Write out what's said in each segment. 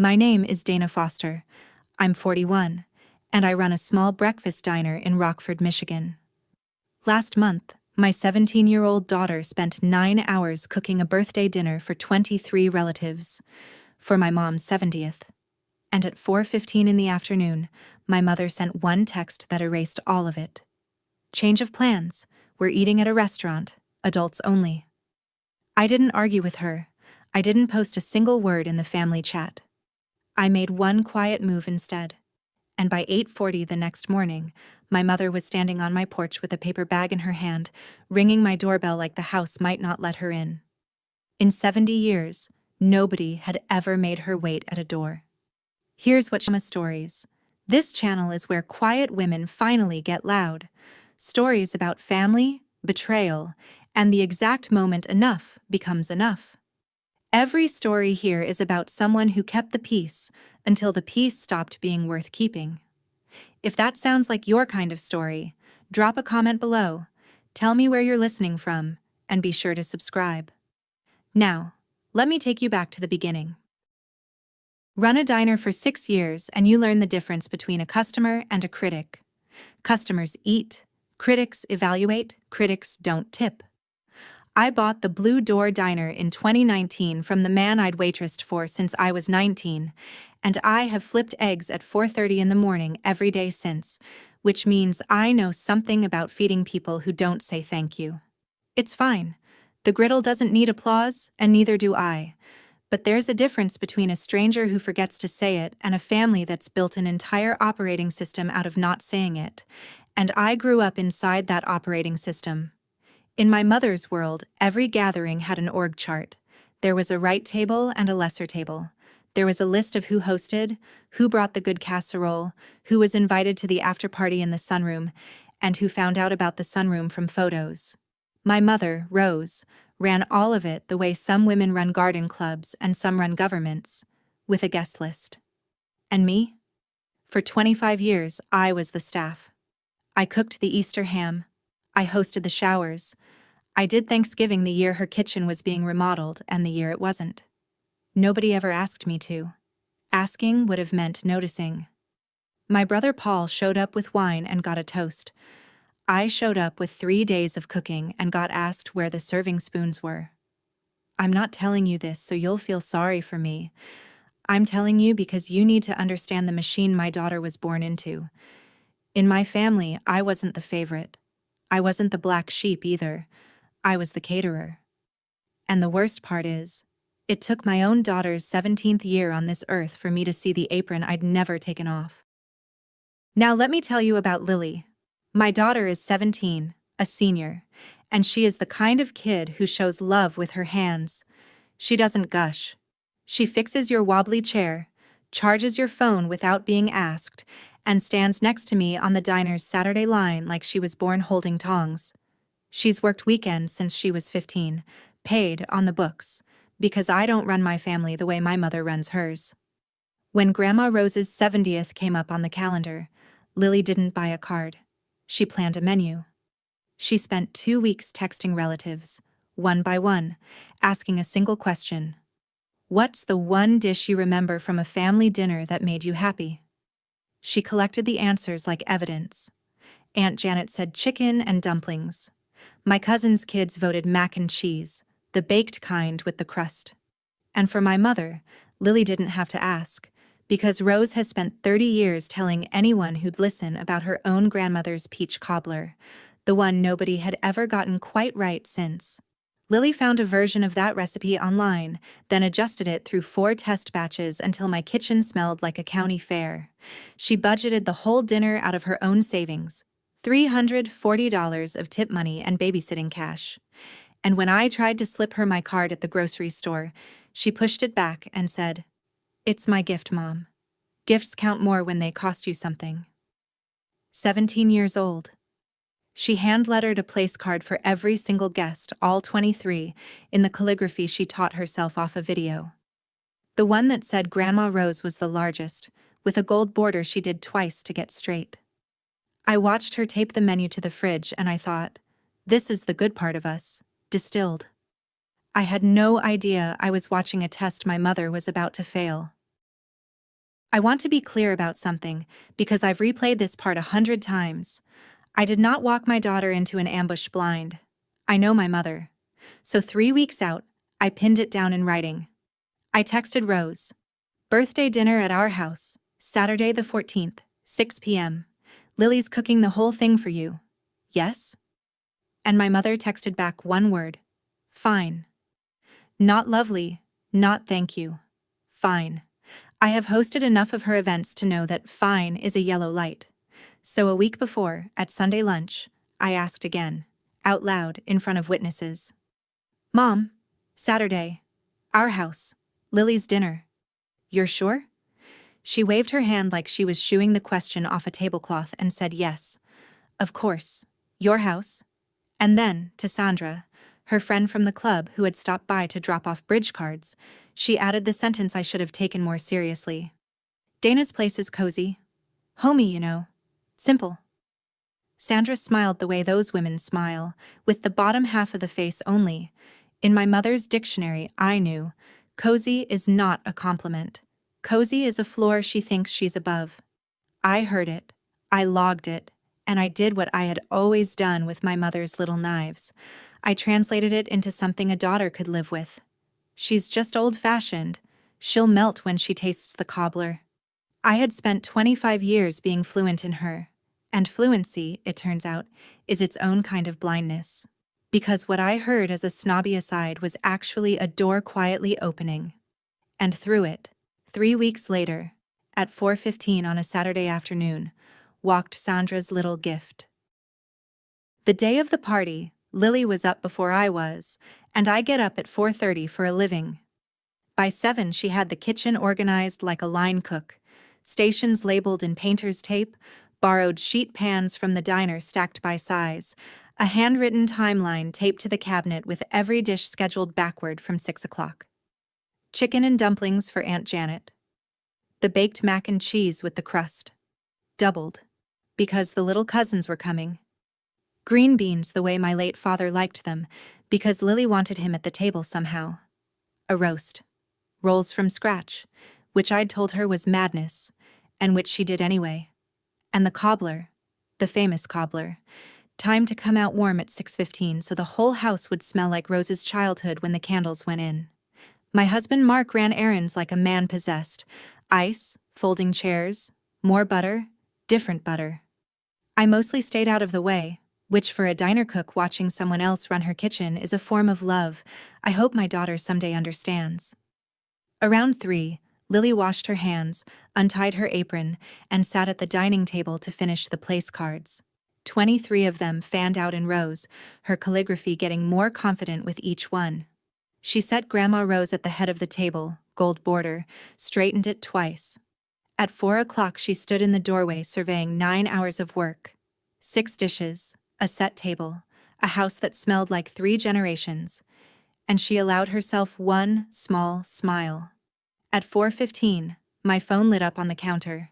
My name is Dana Foster. I'm 41, and I run a small breakfast diner in Rockford, Michigan. Last month, my 17-year-old daughter spent 9 hours cooking a birthday dinner for 23 relatives for my mom's 70th. And at 4:15 in the afternoon, my mother sent one text that erased all of it. Change of plans. We're eating at a restaurant, adults only. I didn't argue with her. I didn't post a single word in the family chat. I made one quiet move instead. And by 8:40 the next morning, my mother was standing on my porch with a paper bag in her hand, ringing my doorbell like the house might not let her in. In 70 years, nobody had ever made her wait at a door. Here's what Mama Stories. This channel is where quiet women finally get loud. Stories about family, betrayal, and the exact moment enough becomes enough. Every story here is about someone who kept the peace until the peace stopped being worth keeping. If that sounds like your kind of story, drop a comment below, tell me where you're listening from, and be sure to subscribe. Now, let me take you back to the beginning. Run a diner for 6 years and you learn the difference between a customer and a critic. Customers eat, critics evaluate, critics don't tip. I bought the Blue Door Diner in 2019 from the man I'd waitressed for since I was 19, and I have flipped eggs at 4:30 in the morning every day since, which means I know something about feeding people who don't say thank you. It's fine. The griddle doesn't need applause, and neither do I. But there's a difference between a stranger who forgets to say it and a family that's built an entire operating system out of not saying it. And I grew up inside that operating system. In my mother's world, every gathering had an org chart. There was a right table and a lesser table. There was a list of who hosted, who brought the good casserole, who was invited to the after party in the sunroom, and who found out about the sunroom from photos. My mother, Rose, ran all of it the way some women run garden clubs and some run governments, with a guest list. And me? For 25 years, I was the staff. I cooked the Easter ham. I hosted the showers. I did Thanksgiving the year her kitchen was being remodeled and the year it wasn't. Nobody ever asked me to. Asking would have meant noticing. My brother Paul showed up with wine and got a toast. I showed up with 3 days of cooking and got asked where the serving spoons were. I'm not telling you this so you'll feel sorry for me. I'm telling you because you need to understand the machine my daughter was born into. In my family, I wasn't the favorite. I wasn't the black sheep either. I was the caterer. And the worst part is, it took my own daughter's 17th year on this earth for me to see the apron I'd never taken off. Now let me tell you about Lily. My daughter is 17, a senior, and she is the kind of kid who shows love with her hands. She doesn't gush. She fixes your wobbly chair, charges your phone without being asked, and stands next to me on the diner's Saturday line like she was born holding tongs. She's worked weekends since she was 15, paid on the books, because I don't run my family the way my mother runs hers. When Grandma Rose's 70th came up on the calendar, Lily didn't buy a card. She planned a menu. She spent 2 weeks texting relatives, one by one, asking a single question. What's the one dish you remember from a family dinner that made you happy? She collected the answers like evidence. Aunt Janet said chicken and dumplings. My cousin's kids voted mac and cheese, the baked kind with the crust. And for my mother, Lily didn't have to ask, because Rose has spent 30 years telling anyone who'd listen about her own grandmother's peach cobbler, the one nobody had ever gotten quite right since. Lily found a version of that recipe online, then adjusted it through 4 test batches until my kitchen smelled like a county fair. She budgeted the whole dinner out of her own savings, $340 of tip money and babysitting cash. And when I tried to slip her my card at the grocery store, she pushed it back and said, "It's my gift, Mom. Gifts count more when they cost you something." 17 years old. She hand-lettered a place card for every single guest, all 23, in the calligraphy she taught herself off a video. The one that said Grandma Rose was the largest, with a gold border she did twice to get straight. I watched her tape the menu to the fridge and I thought, this is the good part of us, distilled. I had no idea I was watching a test my mother was about to fail. I want to be clear about something, because I've replayed this part 100 times. I did not walk my daughter into an ambush blind. I know my mother. So 3 weeks out, I pinned it down in writing. I texted Rose. Birthday dinner at our house, Saturday the 14th, 6 p.m. Lily's cooking the whole thing for you. Yes? And my mother texted back one word. Fine. Not lovely, not thank you. Fine. I have hosted enough of her events to know that fine is a yellow light. So a week before, at Sunday lunch, I asked again, out loud in front of witnesses. Mom, Saturday, our house, Lily's dinner. You're sure? She waved her hand like she was shooing the question off a tablecloth and said yes. Of course. Your house. And then, to Sandra, her friend from the club who had stopped by to drop off bridge cards, she added the sentence I should have taken more seriously. Dana's place is cozy. Homey, you know. Simple. Sandra smiled the way those women smile, with the bottom half of the face only. In my mother's dictionary, I knew, cozy is not a compliment. Cozy is a floor she thinks she's above. I heard it, I logged it, and I did what I had always done with my mother's little knives. I translated it into something a daughter could live with. She's just old-fashioned. She'll melt when she tastes the cobbler. I had spent 25 years being fluent in her. And fluency, it turns out, is its own kind of blindness. Because what I heard as a snobby aside was actually a door quietly opening. And through it, 3 weeks later, at 4:15 on a Saturday afternoon, walked Sandra's little gift. The day of the party, Lily was up before I was, and I get up at 4:30 for a living. By 7 she had the kitchen organized like a line cook, stations labeled in painter's tape, borrowed sheet pans from the diner stacked by size, a handwritten timeline taped to the cabinet with every dish scheduled backward from 6 o'clock. Chicken and dumplings for Aunt Janet. The baked mac and cheese with the crust. Doubled. Because the little cousins were coming. Green beans the way my late father liked them, because Lily wanted him at the table somehow. A roast. Rolls from scratch, which I'd told her was madness, and which she did anyway. And the cobbler, the famous cobbler, timed to come out warm at 6:15 so the whole house would smell like Rose's childhood when the candles went in. My husband Mark ran errands like a man possessed. Ice, folding chairs, more butter, different butter. I mostly stayed out of the way, which for a diner cook watching someone else run her kitchen is a form of love I hope my daughter someday understands. Around 3, Lily washed her hands, untied her apron, and sat at the dining table to finish the place cards. 23 of them fanned out in rows, her calligraphy getting more confident with each one. She set Grandma Rose at the head of the table, gold border, straightened it twice. At 4 o'clock she stood in the doorway surveying 9 hours of work. 6 dishes, a set table, a house that smelled like 3 generations, and she allowed herself one small smile. At 4:15, my phone lit up on the counter.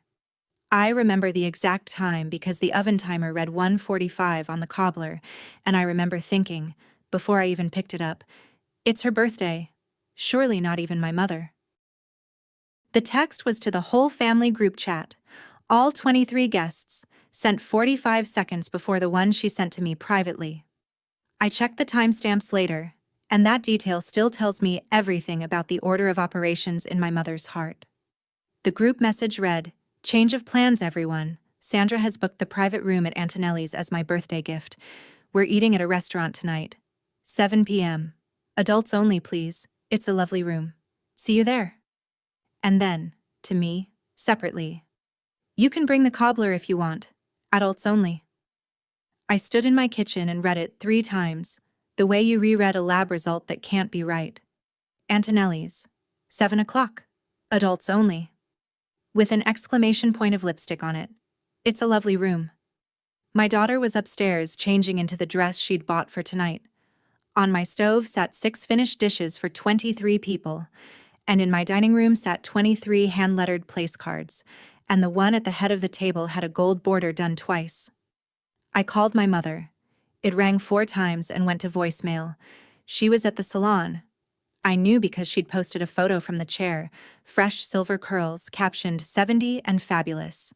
I remember the exact time because the oven timer read 1:45 on the cobbler, and I remember thinking, before I even picked it up, it's her birthday. Surely not even my mother. The text was to the whole family group chat, all 23 guests, sent 45 seconds before the one she sent to me privately. I checked the timestamps later, and that detail still tells me everything about the order of operations in my mother's heart. The group message read, "Change of plans, everyone. Sandra has booked the private room at Antonelli's as my birthday gift. We're eating at a restaurant tonight. 7 p.m. Adults only, please. It's a lovely room. See you there." And then, to me, separately, "You can bring the cobbler if you want. Adults only." I stood in my kitchen and read it 3 times, the way you reread a lab result that can't be right. Antonelli's. 7 o'clock. Adults only. With an exclamation point of lipstick on it. It's a lovely room. My daughter was upstairs changing into the dress she'd bought for tonight. On my stove sat 6 finished dishes for 23 people, and in my dining room sat 23 hand-lettered place cards, and the one at the head of the table had a gold border done twice. I called my mother. It rang 4 times and went to voicemail. She was at the salon. I knew because she'd posted a photo from the chair, fresh silver curls, captioned 70 and fabulous.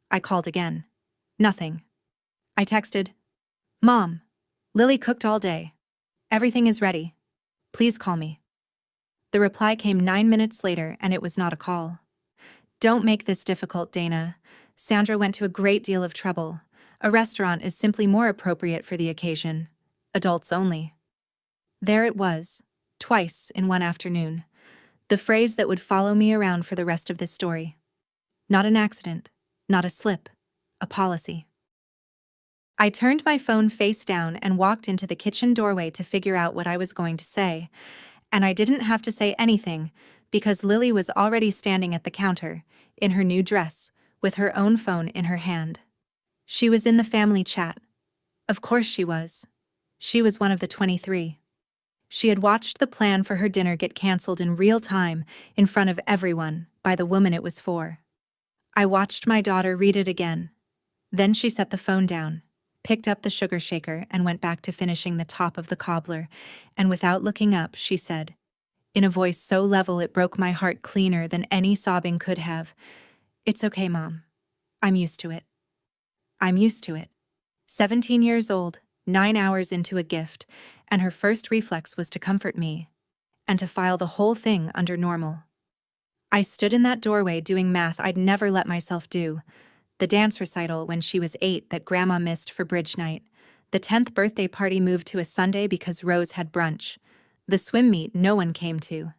I called again. Nothing. I texted, "Mom, Lily cooked all day. Everything is ready. Please call me." The reply came 9 minutes later, and it was not a call. "Don't make this difficult, Dana. Sandra went to a great deal of trouble. A restaurant is simply more appropriate for the occasion. Adults only." There it was, twice in one afternoon. The phrase that would follow me around for the rest of this story. Not an accident, not a slip, a policy. I turned my phone face down and walked into the kitchen doorway to figure out what I was going to say, and I didn't have to say anything because Lily was already standing at the counter, in her new dress, with her own phone in her hand. She was in the family chat. Of course she was. She was one of the 23. She had watched the plan for her dinner get canceled in real time, in front of everyone, by the woman it was for. I watched my daughter read it again. Then she set the phone down, picked up the sugar shaker, and went back to finishing the top of the cobbler, and without looking up, she said, in a voice so level it broke my heart cleaner than any sobbing could have, "It's okay, Mom. I'm used to it. I'm used to it." 17 years old, 9 hours into a gift, and her first reflex was to comfort me, and to file the whole thing under normal. I stood in that doorway doing math I'd never let myself do. The dance recital when she was 8 that Grandma missed for bridge night. The 10th birthday party moved to a Sunday because Rose had brunch. The swim meet no one came to.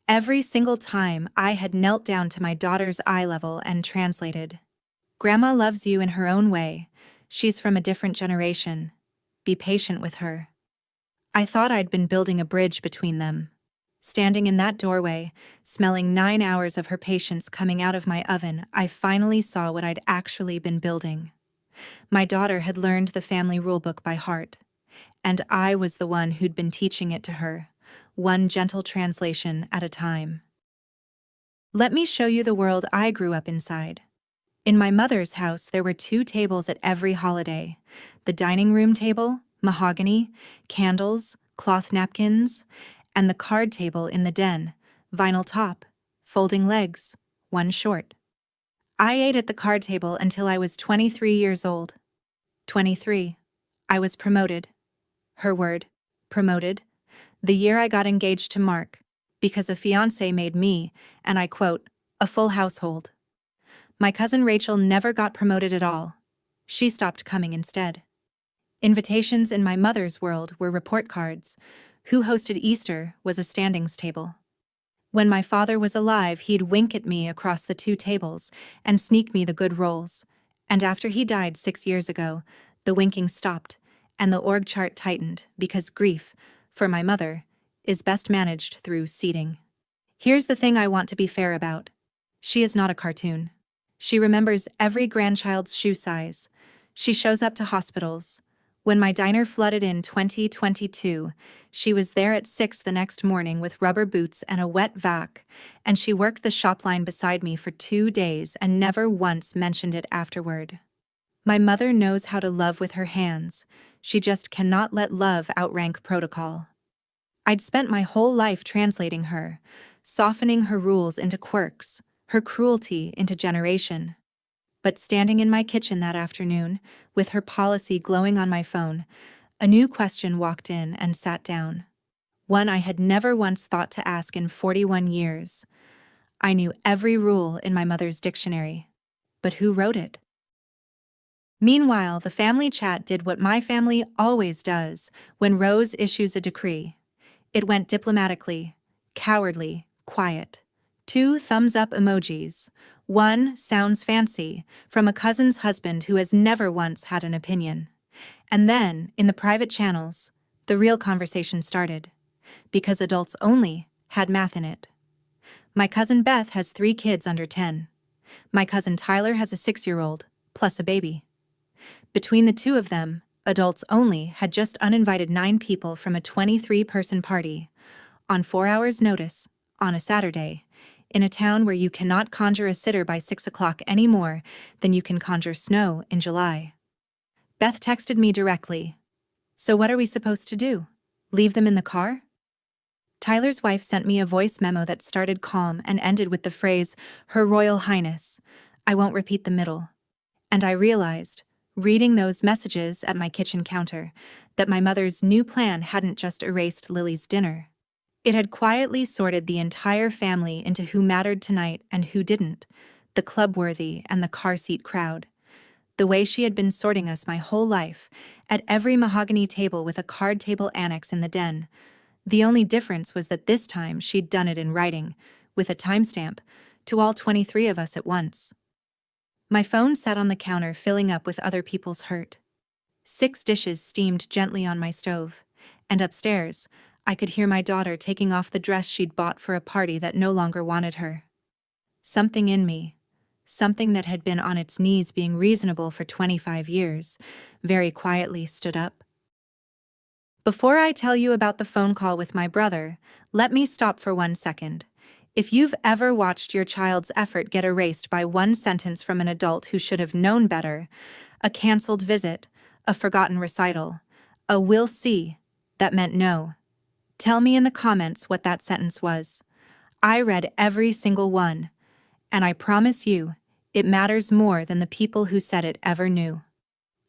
Every single time I had knelt down to my daughter's eye level and translated. "Grandma loves you in her own way. She's from a different generation. Be patient with her." I thought I'd been building a bridge between them. Standing in that doorway, smelling 9 hours of her patience coming out of my oven, I finally saw what I'd actually been building. My daughter had learned the family rulebook by heart, and I was the one who'd been teaching it to her, one gentle translation at a time. Let me show you the world I grew up inside. In my mother's house, there were 2 tables at every holiday. The dining room table, mahogany, candles, cloth napkins, and the card table in the den, vinyl top, folding legs, one short. I ate at the card table until I was 23 years old. 23. I was promoted. Her word, promoted. The year I got engaged to Mark, because a fiancé made me, and I quote, a full household. My cousin Rachel never got promoted at all. She stopped coming instead. Invitations in my mother's world were report cards. Who hosted Easter was a standings table. When my father was alive, he'd wink at me across the 2 tables and sneak me the good rolls. And after he died 6 years ago, the winking stopped, and the org chart tightened because grief, for my mother, is best managed through seating. Here's the thing I want to be fair about. She is not a cartoon. She remembers every grandchild's shoe size. She shows up to hospitals. When my diner flooded in 2022, she was there at 6 the next morning with rubber boots and a wet vac, and she worked the shop line beside me for 2 days and never once mentioned it afterward. My mother knows how to love with her hands. She just cannot let love outrank protocol. I'd spent my whole life translating her, softening her rules into quirks, her cruelty into generation. But standing in my kitchen that afternoon, with her policy glowing on my phone, a new question walked in and sat down. One I had never once thought to ask in 41 years. I knew every rule in my mother's dictionary. But who wrote it? Meanwhile, the family chat did what my family always does when Rose issues a decree. It went diplomatically, cowardly, quiet. 2 thumbs-up emojis. 1 sounds fancy, from a cousin's husband who has never once had an opinion. And then, in the private channels, the real conversation started. Because adults only had math in it. My cousin Beth has 3 kids under 10. My cousin Tyler has a 6-year-old, plus a baby. Between the 2 of them, adults only had just uninvited 9 people from a 23-person party, on 4 hours' notice, on a Saturday, in a town where you cannot conjure a sitter by 6 o'clock any more than you can conjure snow in July. Beth texted me directly. So what are we supposed to do? Leave them in the car? Tyler's wife sent me a voice memo that started calm and ended with the phrase, "Her Royal Highness." I won't repeat the middle. And I realized, reading those messages at my kitchen counter, that my mother's new plan hadn't just erased Lily's dinner. It had quietly sorted the entire family into who mattered tonight and who didn't, the club-worthy and the car-seat crowd. The way she had been sorting us my whole life, at every mahogany table with a card table annex in the den. The only difference was that this time she'd done it in writing, with a timestamp, to all 23 of us at once. My phone sat on the counter filling up with other people's hurt. 6 dishes steamed gently on my stove, and upstairs, I could hear my daughter taking off the dress she'd bought for a party that no longer wanted her. Something in me, something that had been on its knees being reasonable for 25 years, very quietly stood up. Before I tell you about the phone call with my brother, let me stop for 1 second. If you've ever watched your child's effort get erased by one sentence from an adult who should have known better, a canceled visit, a forgotten recital, a "we'll see," that meant no, tell me in the comments what that sentence was. I read every single one, and I promise you, it matters more than the people who said it ever knew.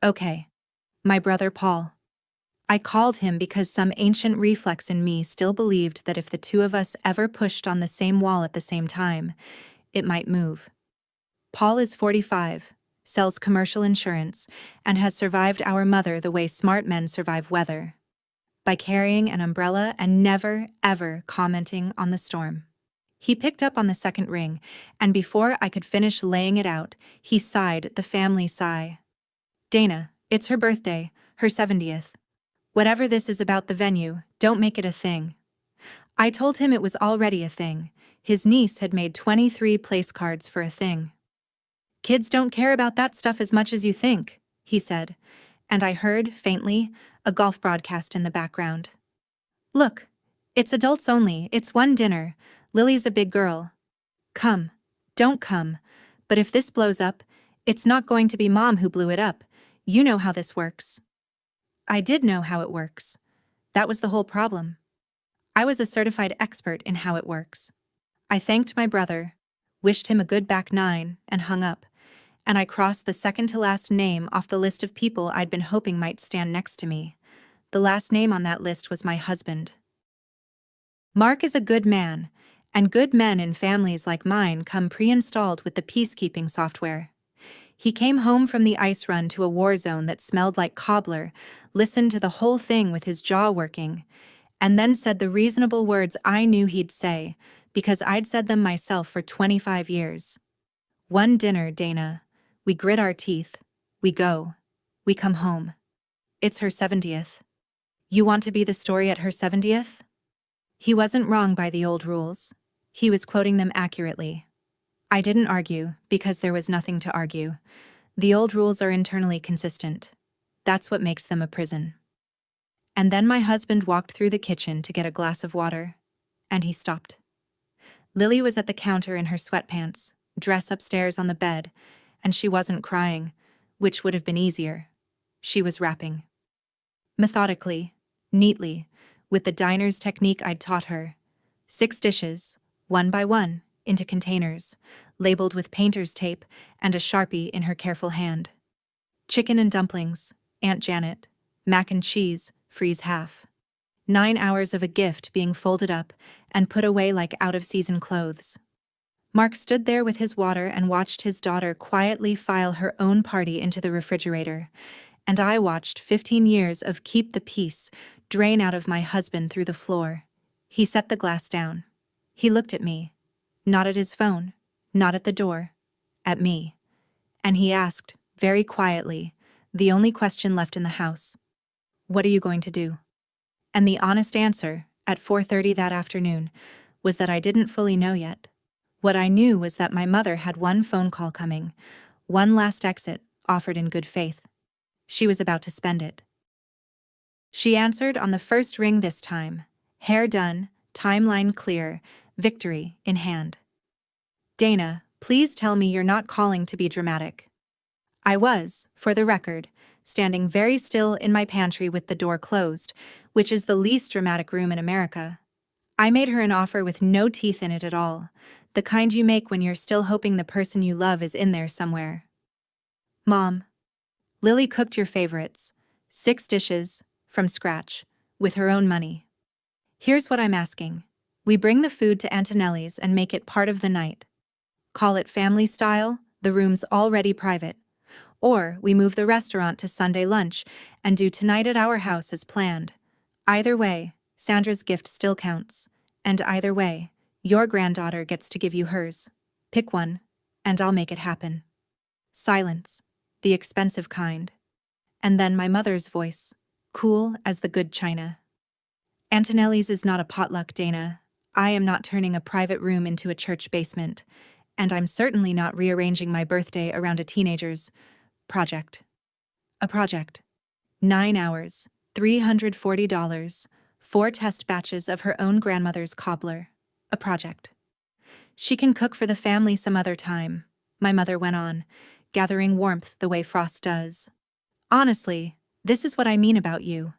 Okay, my brother Paul. I called him because some ancient reflex in me still believed that if the two of us ever pushed on the same wall at the same time, it might move. Paul is 45, sells commercial insurance, and has survived our mother the way smart men survive weather. By carrying an umbrella and never, ever commenting on the storm. He picked up on the second ring, and before I could finish laying it out, he sighed the family sigh. "Dana, it's her birthday, her 70th. Whatever this is about the venue, don't make it a thing." I told him it was already a thing. His niece had made 23 place cards for a thing. "Kids don't care about that stuff as much as you think," he said, and I heard, faintly, a golf broadcast in the background. "Look, it's adults only, it's one dinner. Lily's a big girl. Come, don't come, but if this blows up, it's not going to be Mom who blew it up. You know how this works." I did know how it works. That was the whole problem. I was a certified expert in how it works. I thanked my brother, wished him a good back nine, and hung up, and I crossed the second-to-last name off the list of people I'd been hoping might stand next to me. The last name on that list was my husband. Mark is a good man, and good men in families like mine come pre-installed with the peacekeeping software. He came home from the ice run to a war zone that smelled like cobbler, listened to the whole thing with his jaw working, and then said the reasonable words I knew he'd say, because I'd said them myself for 25 years. "One dinner, Dana. We grit our teeth. We go. We come home. It's her 70th. You want to be the story at her 70th? He wasn't wrong by the old rules. He was quoting them accurately. I didn't argue, because there was nothing to argue. The old rules are internally consistent. That's what makes them a prison. And then my husband walked through the kitchen to get a glass of water, and he stopped. Lily was at the counter in her sweatpants, dress upstairs on the bed, and she wasn't crying, which would have been easier. She was wrapping. Methodically, neatly, with the diner's technique I'd taught her. 6 dishes, one by one, into containers, labeled with painter's tape and a Sharpie in her careful hand. Chicken and dumplings, Aunt Janet. Mac and cheese, freeze half. 9 hours of a gift being folded up and put away like out-of-season clothes. Mark stood there with his water and watched his daughter quietly file her own party into the refrigerator, and I watched 15 years of keep the peace drain out of my husband through the floor. He set the glass down. He looked at me. Not at his phone, not at the door, at me. And he asked, very quietly, the only question left in the house. "What are you going to do?" And the honest answer, at 4:30 that afternoon, was that I didn't fully know yet. What I knew was that my mother had one phone call coming, one last exit, offered in good faith. She was about to spend it. She answered on the first ring this time, hair done, timeline clear, victory in hand. "Dana, please tell me you're not calling to be dramatic." I was, for the record, standing very still in my pantry with the door closed, which is the least dramatic room in America. I made her an offer with no teeth in it at all, the kind you make when you're still hoping the person you love is in there somewhere. Mom, Lily cooked your favorites, 6 dishes, from scratch, with her own money. Here's what I'm asking. We bring the food to Antonelli's and make it part of the night. Call it family style, the room's already private. Or we move the restaurant to Sunday lunch and do tonight at our house as planned. Either way, Sandra's gift still counts. And either way, your granddaughter gets to give you hers. Pick one, and I'll make it happen. Silence, the expensive kind. And then my mother's voice, cool as the good china. Antonelli's is not a potluck, Dana. I am not turning a private room into a church basement, and I'm certainly not rearranging my birthday around a teenager's project. A project. 9 hours, $340, 4 test batches of her own grandmother's cobbler. A project. She can cook for the family some other time, my mother went on, gathering warmth the way frost does. Honestly, this is what I mean about you.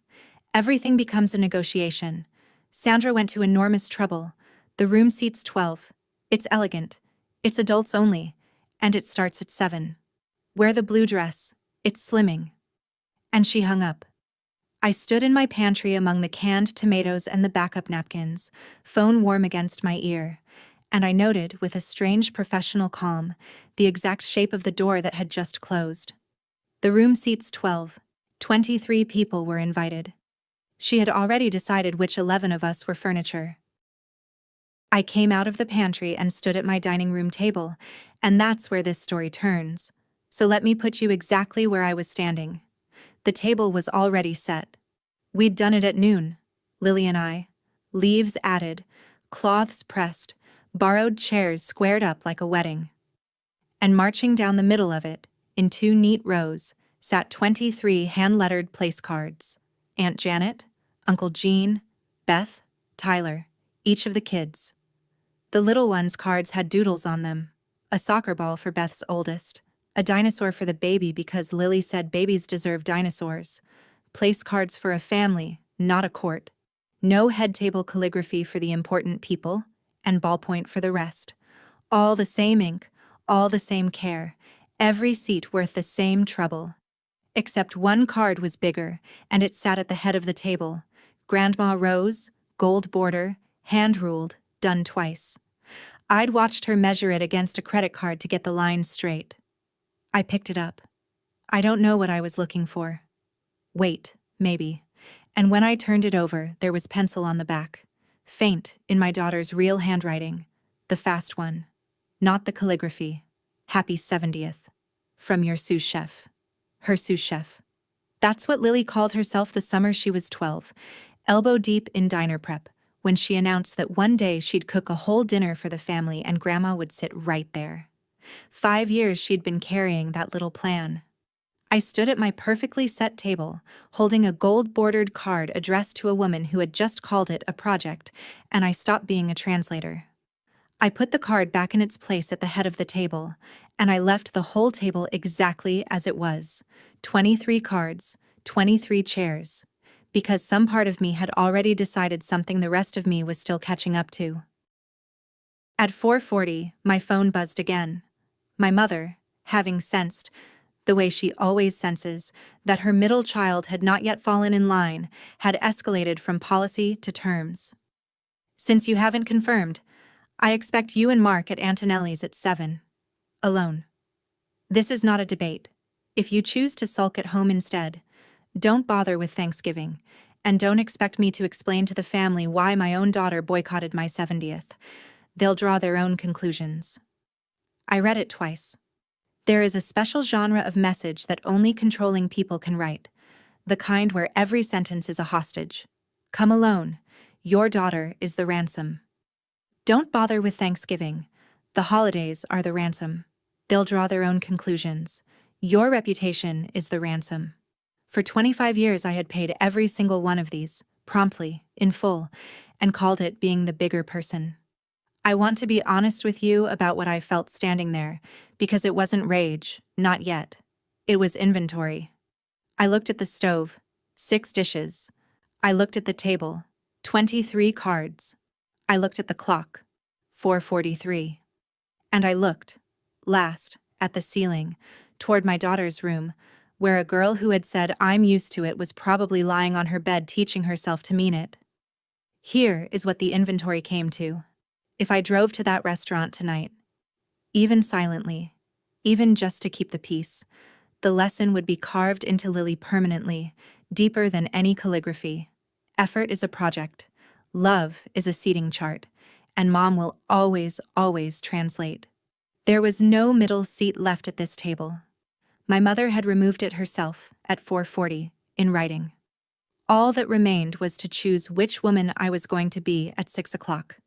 Everything becomes a negotiation. Sandra went to enormous trouble. The room seats 12. It's elegant. It's adults only. And it starts at 7. Wear the blue dress. It's slimming. And she hung up. I stood in my pantry among the canned tomatoes and the backup napkins, phone warm against my ear, and I noted, with a strange professional calm, the exact shape of the door that had just closed. The room seats 12. 23 people were invited. She had already decided which 11 of us were furniture. I came out of the pantry and stood at my dining room table, and that's where this story turns. So let me put you exactly where I was standing. The table was already set. We'd done it at noon, Lily and I. Leaves added, cloths pressed, borrowed chairs squared up like a wedding. And marching down the middle of it, in 2 neat rows, sat 23 hand-lettered place cards. Aunt Janet, Uncle Gene, Beth, Tyler, each of the kids. The little ones' cards had doodles on them. A soccer ball for Beth's oldest. A dinosaur for the baby because Lily said babies deserve dinosaurs. Place cards for a family, not a court. No head table calligraphy for the important people, and ballpoint for the rest. All the same ink, all the same care, every seat worth the same trouble. Except one card was bigger, and it sat at the head of the table. Grandma Rose, gold border, hand-ruled, done twice. I'd watched her measure it against a credit card to get the lines straight. I picked it up. I don't know what I was looking for. Weight, maybe. And when I turned it over, there was pencil on the back. Faint, in my daughter's real handwriting. The fast one. Not the calligraphy. Happy 70th. From your sous chef. Her sous chef. That's what Lily called herself the summer she was 12, elbow deep in diner prep, when she announced that one day she'd cook a whole dinner for the family and Grandma would sit right there. 5 years she'd been carrying that little plan. I stood at my perfectly set table, holding a gold-bordered card addressed to a woman who had just called it a project, and I stopped being a translator. I put the card back in its place at the head of the table, and I left the whole table exactly as it was. 23 cards, 23 chairs. Because some part of me had already decided something the rest of me was still catching up to. At 4:40, my phone buzzed again. My mother, having sensed, the way she always senses, that her middle child had not yet fallen in line, had escalated from policy to terms. Since you haven't confirmed, I expect you and Mark at Antonelli's at 7. Alone. This is not a debate. If you choose to sulk at home instead, don't bother with Thanksgiving, and don't expect me to explain to the family why my own daughter boycotted my 70th. They'll draw their own conclusions. I read it twice. There is a special genre of message that only controlling people can write, the kind where every sentence is a hostage. Come alone. Your daughter is the ransom. Don't bother with Thanksgiving. The holidays are the ransom. They'll draw their own conclusions. Your reputation is the ransom. For 25 years I had paid every single one of these, promptly, in full, and called it being the bigger person. I want to be honest with you about what I felt standing there, because it wasn't rage, not yet. It was inventory. I looked at the stove, 6 dishes. I looked at the table, 23 cards. I looked at the clock. 4:43. And I looked, last, at the ceiling, toward my daughter's room, where a girl who had said "I'm used to it" was probably lying on her bed teaching herself to mean it. Here is what the inventory came to. If I drove to that restaurant tonight, even silently, even just to keep the peace, the lesson would be carved into Lily permanently, deeper than any calligraphy. Effort is a project. Love is a seating chart. And Mom will always, always translate. There was no middle seat left at this table. My mother had removed it herself, at 4:40, in writing. All that remained was to choose which woman I was going to be at 6 o'clock.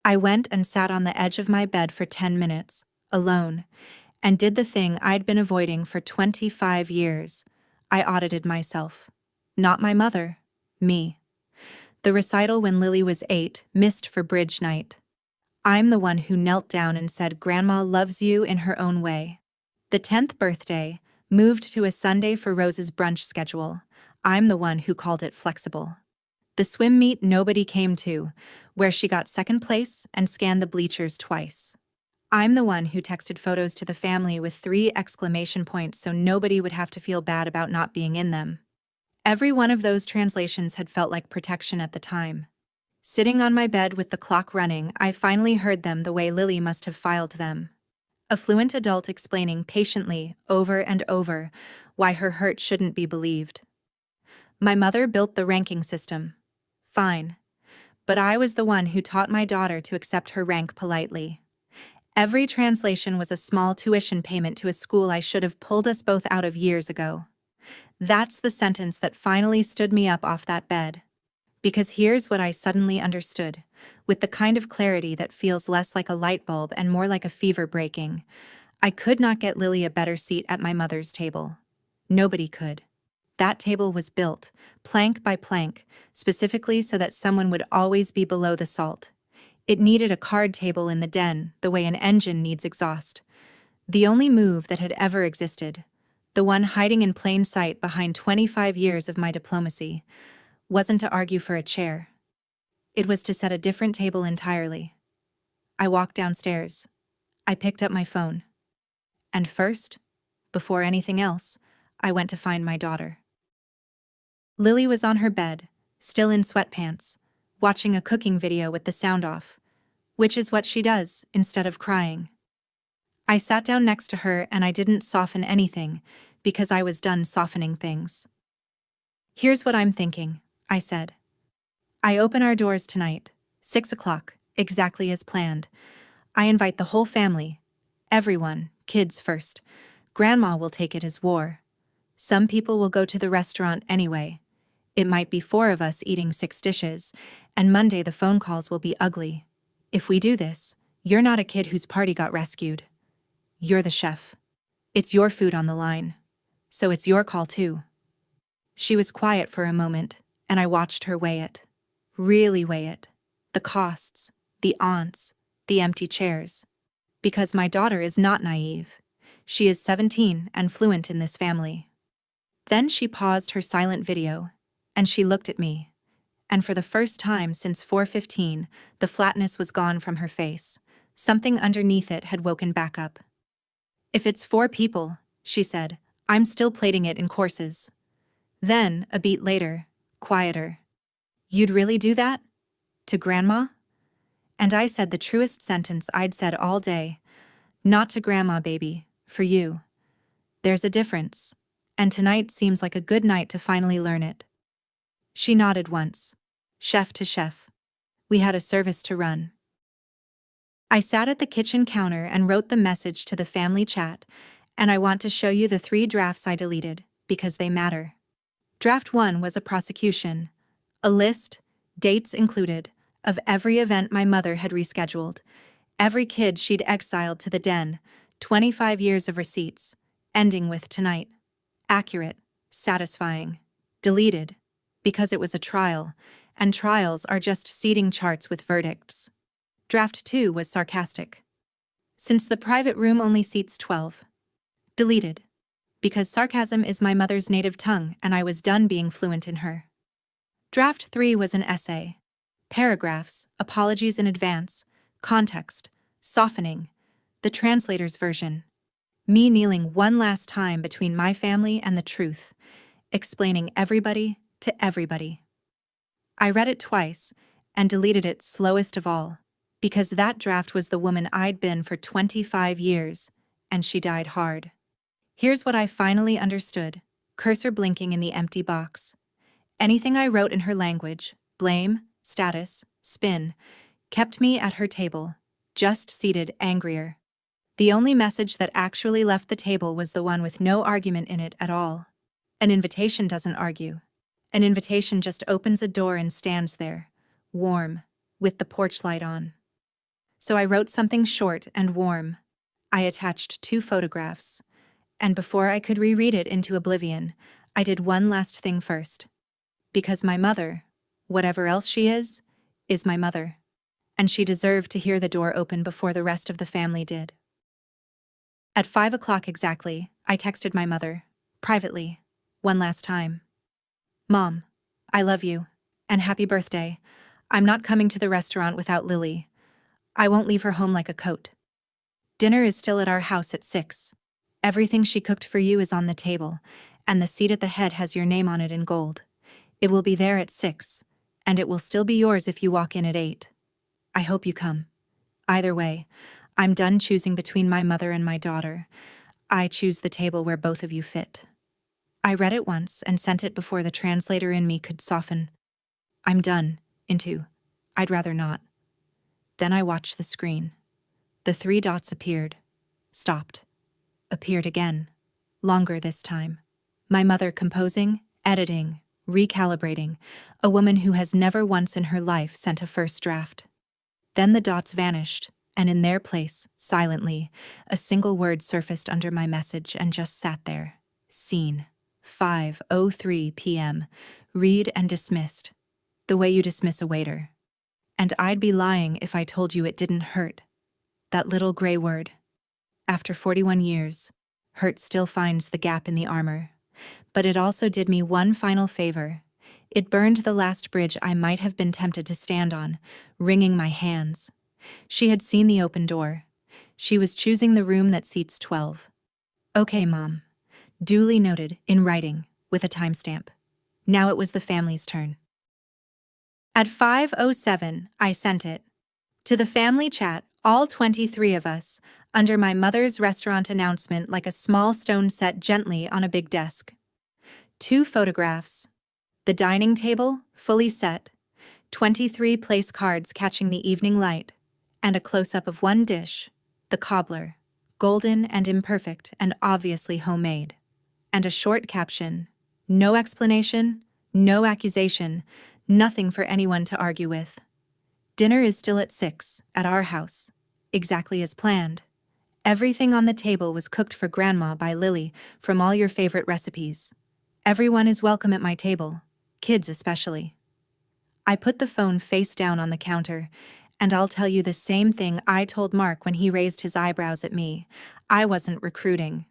I went and sat on the edge of my bed for 10 minutes, alone, and did the thing I'd been avoiding for 25 years. I audited myself. Not my mother, me. The recital when Lily was 8, missed for bridge night. I'm the one who knelt down and said Grandma loves you in her own way. The 10th birthday, moved to a Sunday for Rose's brunch schedule. I'm the one who called it flexible. The swim meet nobody came to, where she got second place and scanned the bleachers twice. I'm the one who texted photos to the family with 3 exclamation points so nobody would have to feel bad about not being in them. Every one of those translations had felt like protection at the time. Sitting on my bed with the clock running, I finally heard them the way Lily must have filed them. A fluent adult explaining patiently, over and over, why her hurt shouldn't be believed. My mother built the ranking system. Fine. But I was the one who taught my daughter to accept her rank politely. Every translation was a small tuition payment to a school I should have pulled us both out of years ago. That's the sentence that finally stood me up off that bed. Because here's what I suddenly understood, with the kind of clarity that feels less like a light bulb and more like a fever breaking. I could not get Lily a better seat at my mother's table. Nobody could. That table was built, plank by plank, specifically so that someone would always be below the salt. It needed a card table in the den, the way an engine needs exhaust. The only move that had ever existed, the one hiding in plain sight behind 25 years of my diplomacy, wasn't to argue for a chair. It was to set a different table entirely. I walked downstairs. I picked up my phone. And first, before anything else, I went to find my daughter. Lily was on her bed, still in sweatpants, watching a cooking video with the sound off, which is what she does instead of crying. I sat down next to her and I didn't soften anything because I was done softening things. Here's what I'm thinking, I said. I open our doors tonight, 6 o'clock, exactly as planned. I invite the whole family, everyone, kids first. Grandma will take it as war. Some people will go to the restaurant anyway. It might be 4 of us eating 6 dishes, and Monday the phone calls will be ugly. If we do this, you're not a kid whose party got rescued. You're the chef. It's your food on the line. So it's your call too. She was quiet for a moment, and I watched her weigh it. Really weigh it. The costs, the aunts, the empty chairs. Because my daughter is not naive. She is 17 and fluent in this family. Then she paused her silent video, and she looked at me. And for the first time since 4:15, the flatness was gone from her face. Something underneath it had woken back up. If it's 4 people, she said, I'm still plating it in courses. Then, a beat later, quieter. You'd really do that? To Grandma? And I said the truest sentence I'd said all day. Not to Grandma, baby, for you. There's a difference, and tonight seems like a good night to finally learn it. She nodded once, chef to chef. We had a service to run. I sat at the kitchen counter and wrote the message to the family chat, and I want to show you the 3 drafts I deleted, because they matter. Draft 1 was a prosecution. A list, dates included, of every event my mother had rescheduled, every kid she'd exiled to the den, 25 years of receipts, ending with tonight. Accurate, satisfying. Deleted, because it was a trial, and trials are just seating charts with verdicts. Draft 2 was sarcastic. Since the private room only seats 12. Deleted, because sarcasm is my mother's native tongue and I was done being fluent in her. Draft 3 was an essay. Paragraphs, apologies in advance, context, softening, the translator's version. Me kneeling one last time between my family and the truth, explaining everybody to everybody. I read it twice and deleted it slowest of all, because that draft was the woman I'd been for 25 years, and she died hard. Here's what I finally understood, cursor blinking in the empty box. Anything I wrote in her language, blame, status, spin, kept me at her table, just seated angrier. The only message that actually left the table was the one with no argument in it at all. An invitation doesn't argue. An invitation just opens a door and stands there, warm, with the porch light on. So I wrote something short and warm. I attached 2 photographs, and before I could reread it into oblivion, I did one last thing first. Because my mother, whatever else she is my mother. And she deserved to hear the door open before the rest of the family did. At 5 o'clock exactly, I texted my mother, privately, one last time. Mom, I love you, and happy birthday. I'm not coming to the restaurant without Lily. I won't leave her home like a coat. Dinner is still at our house at 6. Everything she cooked for you is on the table, and the seat at the head has your name on it in gold. It will be there at 6, and it will still be yours if you walk in at 8. I hope you come. Either way, I'm done choosing between my mother and my daughter. I choose the table where both of you fit. I read it once and sent it before the translator in me could soften. I'm done, into, I'd rather not. Then I watched the screen. The 3 dots appeared, stopped, appeared again, longer this time. My mother composing, editing, recalibrating, a woman who has never once in her life sent a first draft. Then the dots vanished, and in their place, silently, a single word surfaced under my message and just sat there. Seen. 5:03 p.m. Read and dismissed. The way you dismiss a waiter. And I'd be lying if I told you it didn't hurt. That little gray word. After 41 years, hurt still finds the gap in the armor. But it also did me one final favor. It burned the last bridge I might have been tempted to stand on, wringing my hands. She had seen the open door. She was choosing the room that seats 12. Okay, Mom. Duly noted, in writing, with a timestamp. Now it was the family's turn. At 5:07, I sent it. To the family chat, all 23 of us, under my mother's restaurant announcement like a small stone set gently on a big desk. 2 photographs. The dining table, fully set, 23 place cards catching the evening light, and a close-up of one dish, the cobbler, golden and imperfect and obviously homemade. And a short caption, no explanation, no accusation, nothing for anyone to argue with. Dinner is still at 6, at our house, exactly as planned. Everything on the table was cooked for Grandma by Lily from all your favorite recipes. Everyone is welcome at my table, kids especially. I put the phone face down on the counter, and I'll tell you the same thing I told Mark when he raised his eyebrows at me. I wasn't recruiting.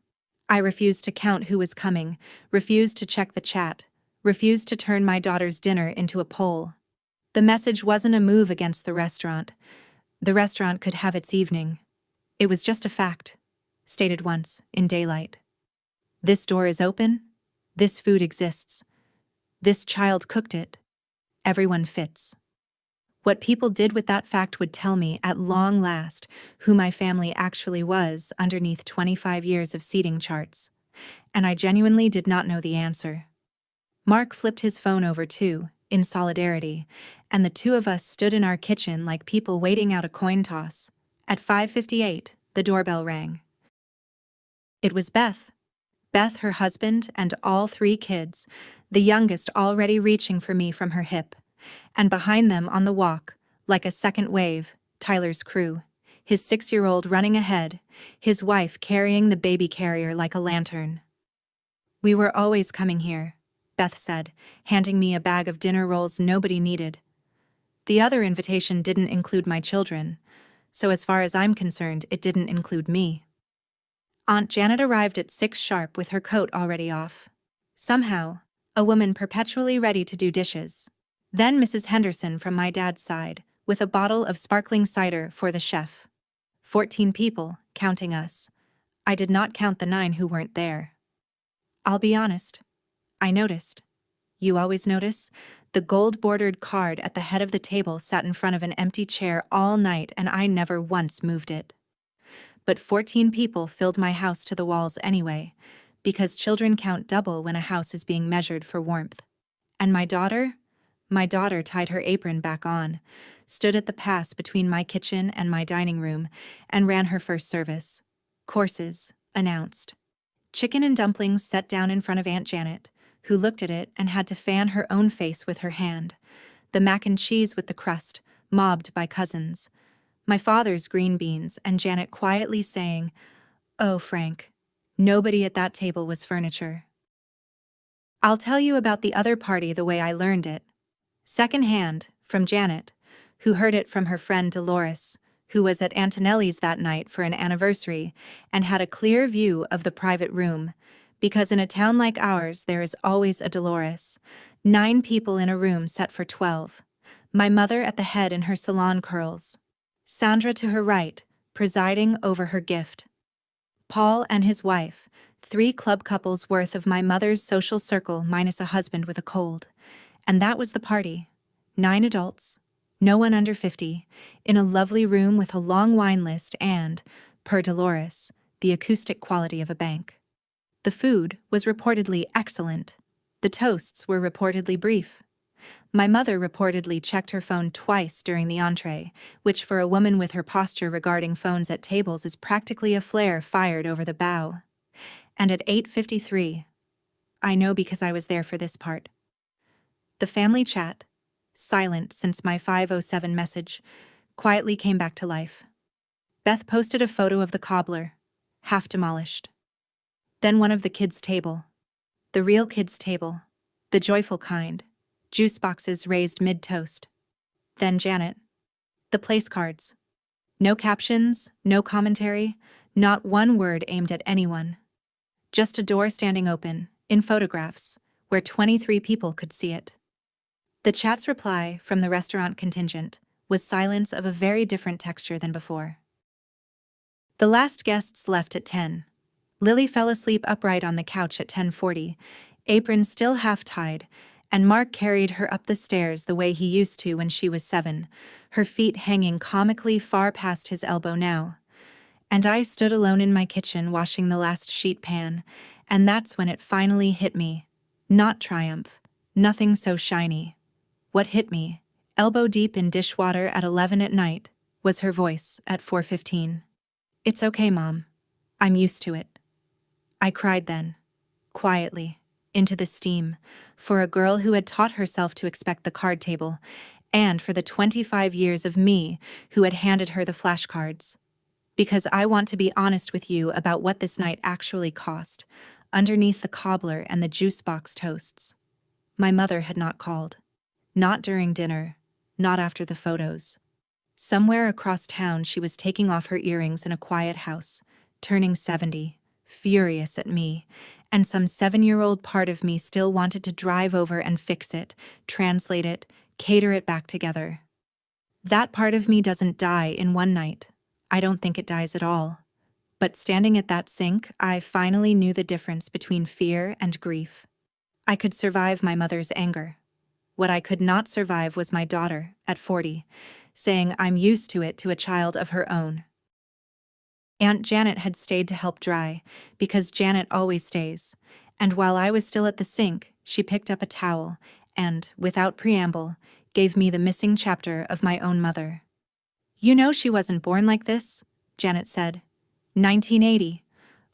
I refused to count who was coming, refused to check the chat, refused to turn my daughter's dinner into a poll. The message wasn't a move against the restaurant. The restaurant could have its evening. It was just a fact, stated once, in daylight. This door is open. This food exists. This child cooked it. Everyone fits. What people did with that fact would tell me, at long last, who my family actually was underneath 25 years of seating charts. And I genuinely did not know the answer. Mark flipped his phone over too, in solidarity, and the 2 of us stood in our kitchen like people waiting out a coin toss. At 5:58, the doorbell rang. It was Beth. Beth, her husband, and all 3 kids, the youngest already reaching for me from her hip. And behind them on the walk, like a second wave, Tyler's crew, his 6-year-old running ahead, his wife carrying the baby carrier like a lantern. We were always coming here, Beth said, handing me a bag of dinner rolls nobody needed. The other invitation didn't include my children, so as far as I'm concerned, it didn't include me. Aunt Janet arrived at 6 sharp with her coat already off. Somehow, a woman perpetually ready to do dishes. Then Mrs. Henderson from my dad's side, with a bottle of sparkling cider for the chef. 14 people, counting us. I did not count the 9 who weren't there. I'll be honest. I noticed. You always notice? The gold-bordered card at the head of the table sat in front of an empty chair all night, and I never once moved it. But 14 people filled my house to the walls anyway, because children count double when a house is being measured for warmth. And my daughter? My daughter tied her apron back on, stood at the pass between my kitchen and my dining room, and ran her first service. Courses, announced. Chicken and dumplings set down in front of Aunt Janet, who looked at it and had to fan her own face with her hand. The mac and cheese with the crust, mobbed by cousins. My father's green beans, and Janet quietly saying, "Oh, Frank, nobody at that table was furniture." I'll tell you about the other party the way I learned it. Secondhand, from Janet, who heard it from her friend Dolores, who was at Antonelli's that night for an anniversary and had a clear view of the private room, because in a town like ours there is always a Dolores. 9 people in a room set for 12. My mother at the head in her salon curls. Sandra to her right, presiding over her gift. Paul and his wife, 3 club couples worth of my mother's social circle minus a husband with a cold. And that was the party. 9 adults, no one under 50, in a lovely room with a long wine list and, per Dolores, the acoustic quality of a bank. The food was reportedly excellent. The toasts were reportedly brief. My mother reportedly checked her phone twice during the entree, which for a woman with her posture regarding phones at tables is practically a flare fired over the bow. And at 8:53, I know because I was there for this part. The family chat, silent since my 5:07 message, quietly came back to life. Beth posted a photo of the cobbler, half demolished. Then one of the kids' table. The real kids' table. The joyful kind. Juice boxes raised mid-toast. Then Janet. The place cards. No captions, no commentary, not one word aimed at anyone. Just a door standing open, in photographs, where 23 people could see it. The chat's reply from the restaurant contingent was silence of a very different texture than before. The last guests left at 10. Lily fell asleep upright on the couch at 10:40, apron still half-tied, and Mark carried her up the stairs the way he used to when she was 7, her feet hanging comically far past his elbow now. And I stood alone in my kitchen washing the last sheet pan, and that's when it finally hit me. Not triumph, nothing so shiny. What hit me, elbow deep in dishwater at 11 at night, was her voice at 4:15. "It's okay, Mom. I'm used to it." I cried then, quietly, into the steam, for a girl who had taught herself to expect the card table, and for the 25 years of me who had handed her the flashcards. Because I want to be honest with you about what this night actually cost, underneath the cobbler and the juice box toasts. My mother had not called. Not during dinner, not after the photos. Somewhere across town she was taking off her earrings in a quiet house, turning 70, furious at me, and some 7-year-old part of me still wanted to drive over and fix it, translate it, cater it back together. That part of me doesn't die in one night. I don't think it dies at all. But standing at that sink, I finally knew the difference between fear and grief. I could survive my mother's anger. What I could not survive was my daughter, at 40, saying I'm used to it to a child of her own. Aunt Janet had stayed to help dry, because Janet always stays, and while I was still at the sink, she picked up a towel and, without preamble, gave me the missing chapter of my own mother. "You know she wasn't born like this," Janet said. 1980.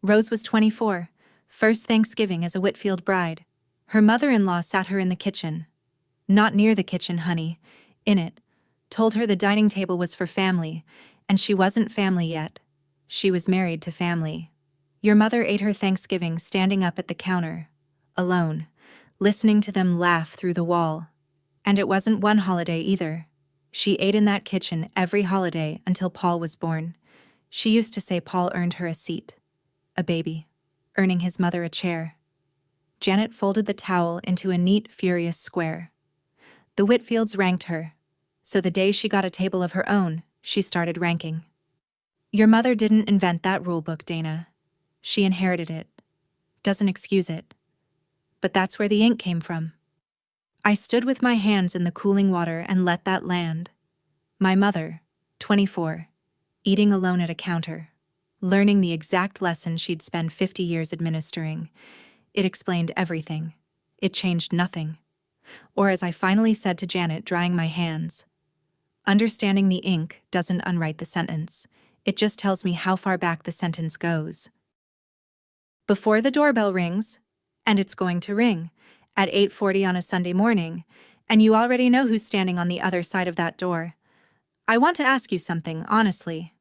Rose was 24, first Thanksgiving as a Whitfield bride. Her mother-in-law sat her in the kitchen. Not near the kitchen, honey, in it. Told her the dining table was for family, and she wasn't family yet. She was married to family. Your mother ate her Thanksgiving standing up at the counter, alone, listening to them laugh through the wall. And it wasn't one holiday either. She ate in that kitchen every holiday until Paul was born. She used to say Paul earned her a seat, a baby, earning his mother a chair. Janet folded the towel into a neat, furious square. The Whitfields ranked her. So the day she got a table of her own, she started ranking. Your mother didn't invent that rule book, Dana. She inherited it. Doesn't excuse it. But that's where the ink came from. I stood with my hands in the cooling water and let that land. My mother, 24, eating alone at a counter, learning the exact lesson she'd spent 50 years administering. It explained everything. It changed nothing. Or as I finally said to Janet, drying my hands, understanding the ink doesn't unwrite the sentence. It just tells me how far back the sentence goes. Before the doorbell rings, and it's going to ring, at 8:40 on a Sunday morning, and you already know who's standing on the other side of that door, I want to ask you something, honestly.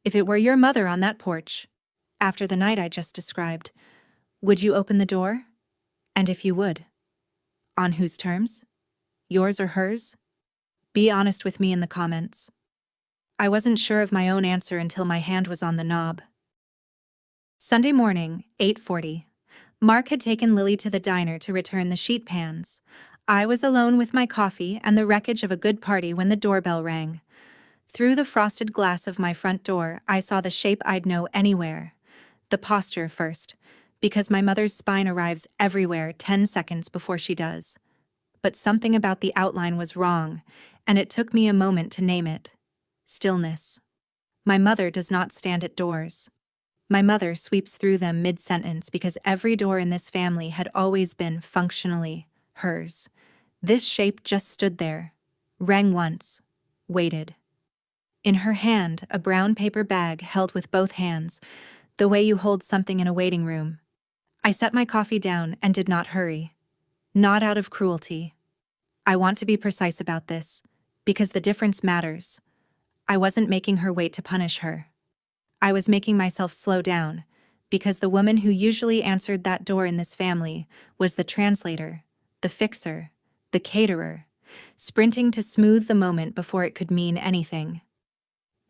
If it were your mother on that porch, after the night I just described, would you open the door? And if you would, on whose terms? Yours or hers? Be honest with me in the comments. I wasn't sure of my own answer until my hand was on the knob. Sunday morning, 8:40. Mark had taken Lily to the diner to return the sheet pans. I was alone with my coffee and the wreckage of a good party when the doorbell rang. Through the frosted glass of my front door, I saw the shape I'd know anywhere. The posture first, because my mother's spine arrives everywhere 10 seconds before she does. But something about the outline was wrong, and it took me a moment to name it. Stillness. My mother does not stand at doors. My mother sweeps through them mid-sentence because every door in this family had always been functionally hers. This shape just stood there, rang once, waited. In her hand, a brown paper bag held with both hands, the way you hold something in a waiting room. I set my coffee down and did not hurry. Not out of cruelty. I want to be precise about this, because the difference matters. I wasn't making her wait to punish her. I was making myself slow down, because the woman who usually answered that door in this family was the translator, the fixer, the caterer, sprinting to smooth the moment before it could mean anything.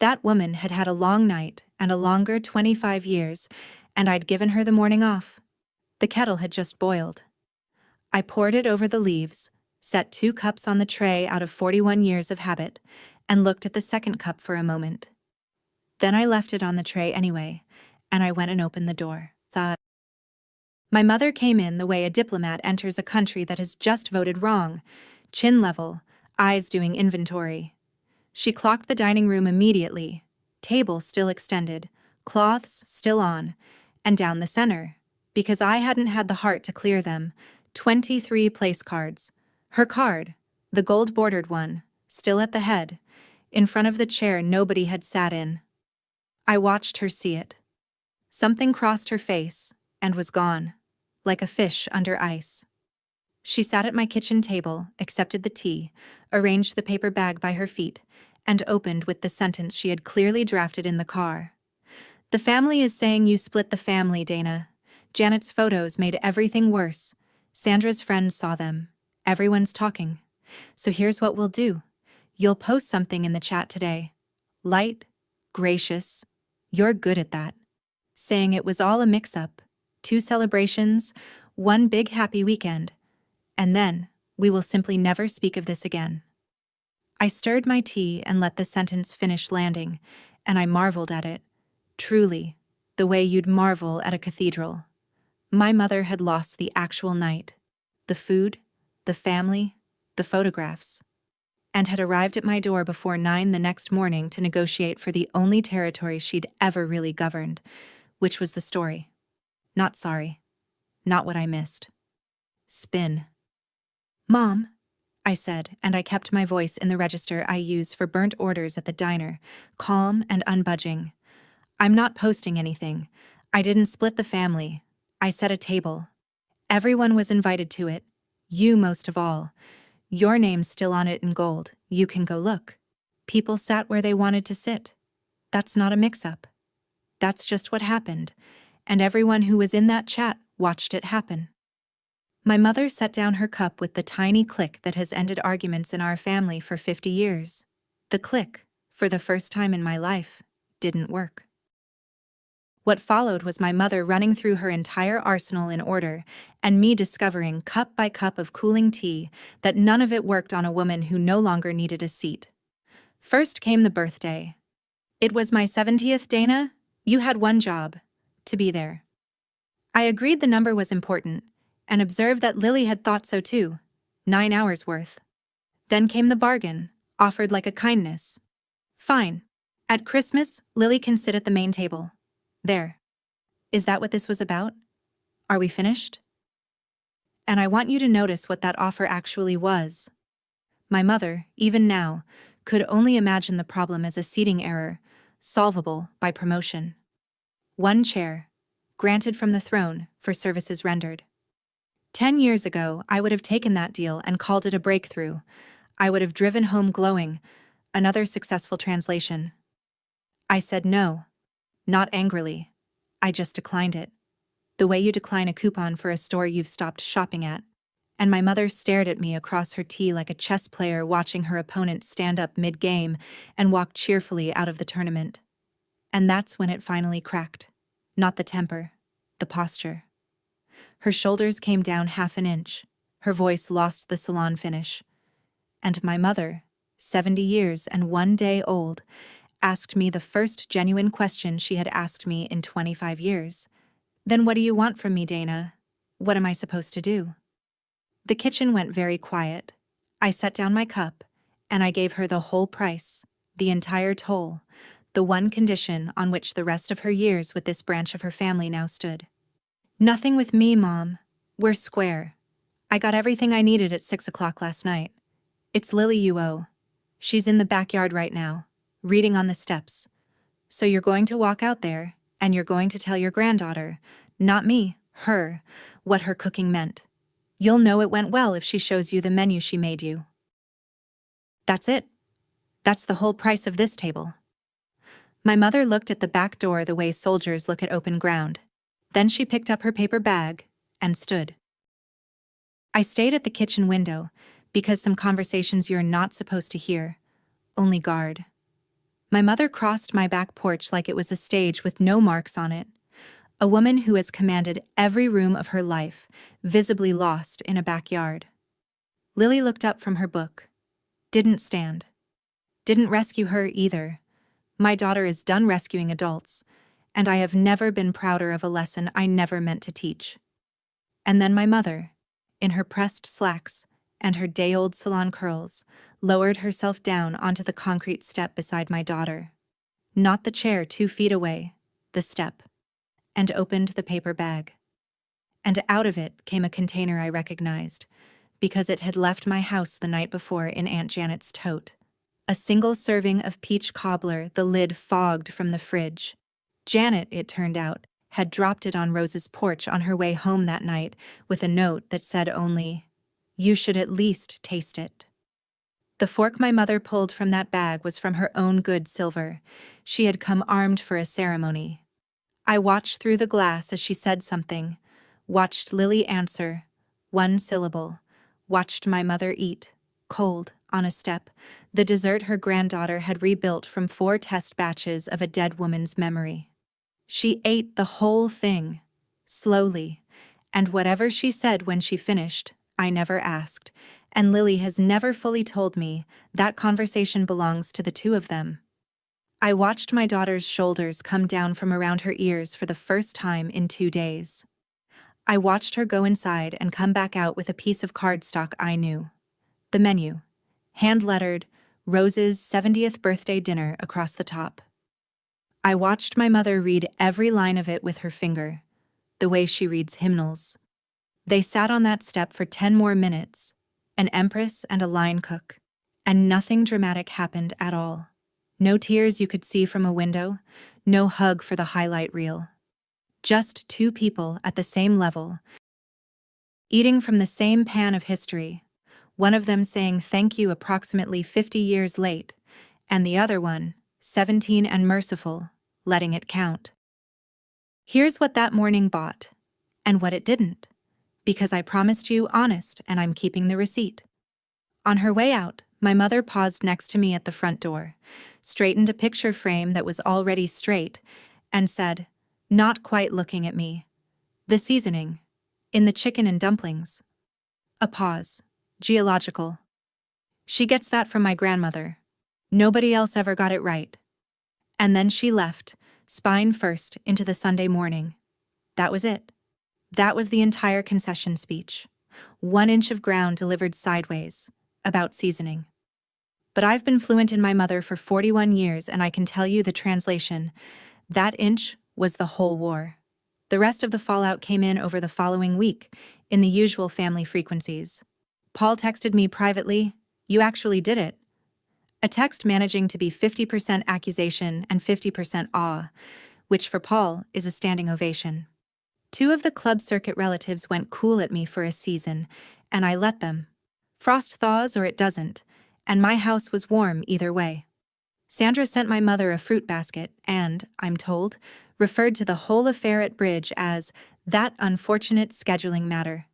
That woman had had a long night and a longer 25 years, and I'd given her the morning off. The kettle had just boiled. I poured it over the leaves, set 2 cups on the tray out of 41 years of habit, and looked at the second cup for a moment. Then I left it on the tray anyway, and I went and opened the door. My mother came in the way a diplomat enters a country that has just voted wrong, chin level, eyes doing inventory. She clocked the dining room immediately, table still extended, cloths still on, and down the center, because I hadn't had the heart to clear them, 23 place cards. Her card, the gold-bordered one, still at the head, in front of the chair nobody had sat in. I watched her see it. Something crossed her face and was gone, like a fish under ice. She sat at my kitchen table, accepted the tea, arranged the paper bag by her feet, and opened with the sentence she had clearly drafted in the car. The family is saying you split the family, Dana. Janet's photos made everything worse. Sandra's friends saw them. Everyone's talking. So here's what we'll do. You'll post something in the chat today. Light, gracious. You're good at that. Saying it was all a mix-up. 2 celebrations, 1 big happy weekend. And then, we will simply never speak of this again. I stirred my tea and let the sentence finish landing, and I marveled at it. Truly, the way you'd marvel at a cathedral. My mother had lost the actual night. The food, the family, the photographs. And had arrived at my door before 9 the next morning to negotiate for the only territory she'd ever really governed, which was the story. Not sorry. Not what I missed. Spin. Mom, I said, and I kept my voice in the register I use for burnt orders at the diner, calm and unbudging. I'm not posting anything. I didn't split the family. I set a table. Everyone was invited to it. You most of all. Your name's still on it in gold. You can go look. People sat where they wanted to sit. That's not a mix-up. That's just what happened, and everyone who was in that chat watched it happen. My mother set down her cup with the tiny click that has ended arguments in our family for 50 years. The click, for the first time in my life, didn't work. What followed was my mother running through her entire arsenal in order, and me discovering cup by cup of cooling tea that none of it worked on a woman who no longer needed a seat. First came the birthday. It was my 70th, Dana. You had one job: to be there. I agreed the number was important, and observed that Lily had thought so too. 9 hours worth. Then came the bargain, offered like a kindness. Fine. At Christmas, Lily can sit at the main table. There. Is that what this was about? Are we finished? And I want you to notice what that offer actually was. My mother, even now, could only imagine the problem as a seating error, solvable by promotion. One chair, granted from the throne for services rendered. 10 years ago, I would have taken that deal and called it a breakthrough. I would have driven home glowing, another successful translation. I said no, not angrily. I just declined it. The way you decline a coupon for a store you've stopped shopping at. And my mother stared at me across her tea like a chess player watching her opponent stand up mid-game and walk cheerfully out of the tournament. And that's when it finally cracked. Not the temper, the posture. Her shoulders came down half an inch. Her voice lost the salon finish. And my mother, 70 years and 1 day old, asked me the first genuine question she had asked me in 25 years. Then what do you want from me, Dana? What am I supposed to do? The kitchen went very quiet. I set down my cup, and I gave her the whole price, the entire toll, the one condition on which the rest of her years with this branch of her family now stood. Nothing with me, Mom. We're square. I got everything I needed at 6 o'clock last night. It's Lily you owe. She's in the backyard right now, reading on the steps. So you're going to walk out there, and you're going to tell your granddaughter, not me, her, what her cooking meant. You'll know it went well if she shows you the menu she made you. That's it. That's the whole price of this table. My mother looked at the back door the way soldiers look at open ground. Then she picked up her paper bag and stood. I stayed at the kitchen window because some conversations you're not supposed to hear, only guard. My mother crossed my back porch like it was a stage with no marks on it. A woman who has commanded every room of her life, visibly lost in a backyard. Lily looked up from her book. Didn't stand. Didn't rescue her either. My daughter is done rescuing adults, and I have never been prouder of a lesson I never meant to teach. And then my mother, in her pressed slacks and her day-old salon curls, lowered herself down onto the concrete step beside my daughter. Not the chair 2 feet away, the step. And opened the paper bag. And out of it came a container I recognized, because it had left my house the night before in Aunt Janet's tote. A single serving of peach cobbler, the lid fogged from the fridge. Janet, it turned out, had dropped it on Rose's porch on her way home that night with a note that said only, "You should at least taste it." The fork my mother pulled from that bag was from her own good silver. She had come armed for a ceremony. I watched through the glass as she said something, watched Lily answer, one syllable, watched my mother eat, cold, on a step, the dessert her granddaughter had rebuilt from 4 test batches of a dead woman's memory. She ate the whole thing, slowly, and whatever she said when she finished, I never asked, and Lily has never fully told me that conversation belongs to the 2 of them. I watched my daughter's shoulders come down from around her ears for the first time in 2 days. I watched her go inside and come back out with a piece of cardstock I knew. The menu, hand-lettered, Rose's 70th birthday dinner across the top. I watched my mother read every line of it with her finger, the way she reads hymnals. They sat on that step for 10 more minutes, an empress and a line cook, and nothing dramatic happened at all. No tears you could see from a window, no hug for the highlight reel. Just 2 people at the same level, eating from the same pan of history, one of them saying thank you approximately 50 years late, and the other one, 17 and merciful, letting it count. Here's what that morning bought, and what it didn't, because I promised you honest and I'm keeping the receipt. On her way out, my mother paused next to me at the front door, straightened a picture frame that was already straight, and said, not quite looking at me. The seasoning. In the chicken and dumplings. A pause. Geological. She gets that from my grandmother. Nobody else ever got it right. And then she left, spine first, into the Sunday morning. That was it. That was the entire concession speech. 1 inch of ground delivered sideways, about seasoning. But I've been fluent in my mother for 41 years, and I can tell you the translation. That inch was the whole war. The rest of the fallout came in over the following week, in the usual family frequencies. Paul texted me privately, "You actually did it." A text managing to be 50% accusation and 50% awe, which for Paul is a standing ovation. 2 of the club circuit relatives went cool at me for a season, and I let them. Frost thaws or it doesn't, and my house was warm either way. Sandra sent my mother a fruit basket and, I'm told, referred to the whole affair at Bridge as that unfortunate scheduling matter,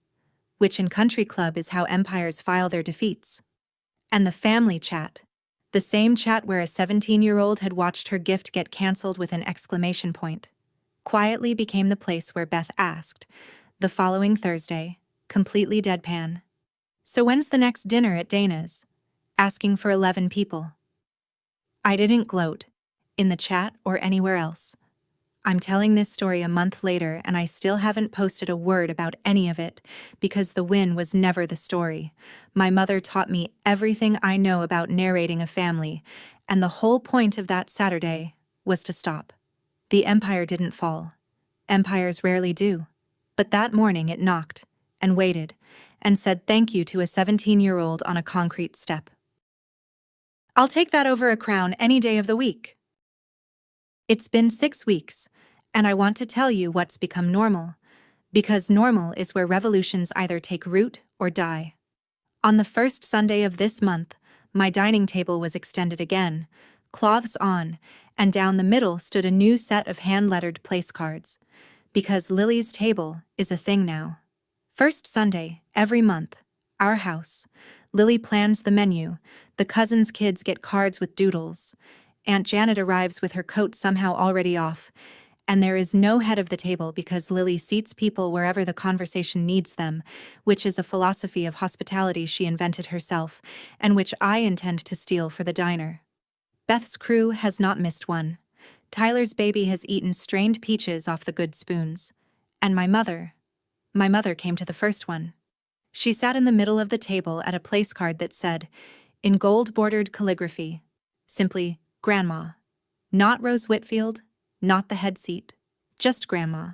which in Country Club is how empires file their defeats. And the family chat. The same chat where a 17-year-old had watched her gift get cancelled with an exclamation point. Quietly became the place where Beth asked, the following Thursday, completely deadpan, "So when's the next dinner at Dana's?" Asking for 11 people. I didn't gloat, in the chat or anywhere else. I'm telling this story a month later and I still haven't posted a word about any of it, because the win was never the story. My mother taught me everything I know about narrating a family, and the whole point of that Saturday was to stop. The empire didn't fall. Empires rarely do. But that morning it knocked, and waited, and said thank you to a 17-year-old on a concrete step. I'll take that over a crown any day of the week. It's been 6 weeks, and I want to tell you what's become normal, because normal is where revolutions either take root or die. On the first Sunday of this month, my dining table was extended again, cloths on, and down the middle stood a new set of hand-lettered place cards, because Lily's table is a thing now. First Sunday, every month, our house. Lily plans the menu, the cousins' kids get cards with doodles, Aunt Janet arrives with her coat somehow already off, and there is no head of the table because Lily seats people wherever the conversation needs them, which is a philosophy of hospitality she invented herself, and which I intend to steal for the diner. Beth's crew has not missed one. Tyler's baby has eaten strained peaches off the good spoons. And my mother came to the first one. She sat in the middle of the table at a place card that said, in gold-bordered calligraphy, simply, Grandma. Not Rose Whitfield, not the head seat, just Grandma.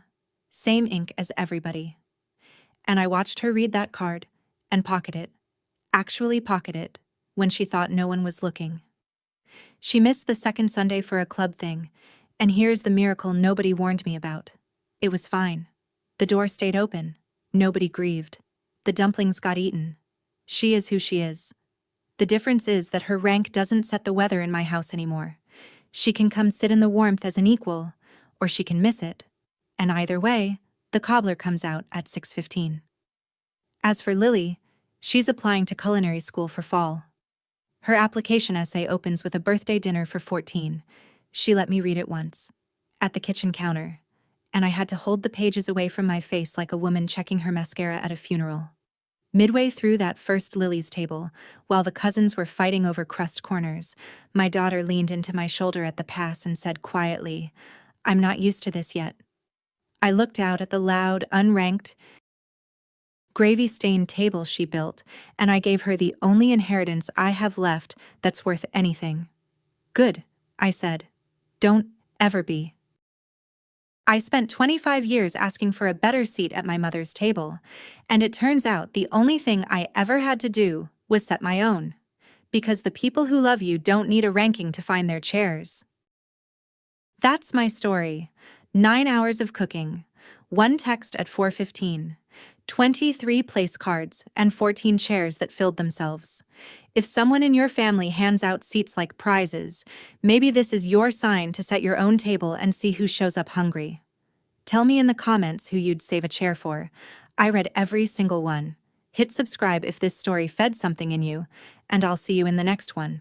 Same ink as everybody. And I watched her read that card and pocket it, actually pocket it, when she thought no one was looking. She missed the second Sunday for a club thing, and here's the miracle nobody warned me about. It was fine. The door stayed open. Nobody grieved. The dumplings got eaten. She is who she is. The difference is that her rank doesn't set the weather in my house anymore. She can come sit in the warmth as an equal, or she can miss it. And either way, the cobbler comes out at 6:15. As for Lily, she's applying to culinary school for fall. Her application essay opens with a birthday dinner for 14. She let me read it once, at the kitchen counter, and I had to hold the pages away from my face like a woman checking her mascara at a funeral. Midway through that first Lily's table, while the cousins were fighting over crust corners, my daughter leaned into my shoulder at the pass and said quietly, "I'm not used to this yet." I looked out at the loud, unranked, gravy-stained table she built, and I gave her the only inheritance I have left that's worth anything. "Good," I said. "Don't ever be." I spent 25 years asking for a better seat at my mother's table, and it turns out the only thing I ever had to do was set my own, because the people who love you don't need a ranking to find their chairs. That's my story. 9 hours of cooking, 1 text at 4:15, 23 place cards, and 14 chairs that filled themselves. If someone in your family hands out seats like prizes, maybe this is your sign to set your own table and see who shows up hungry. Tell me in the comments who you'd save a chair for. I read every single one. Hit subscribe if this story fed something in you, and I'll see you in the next one.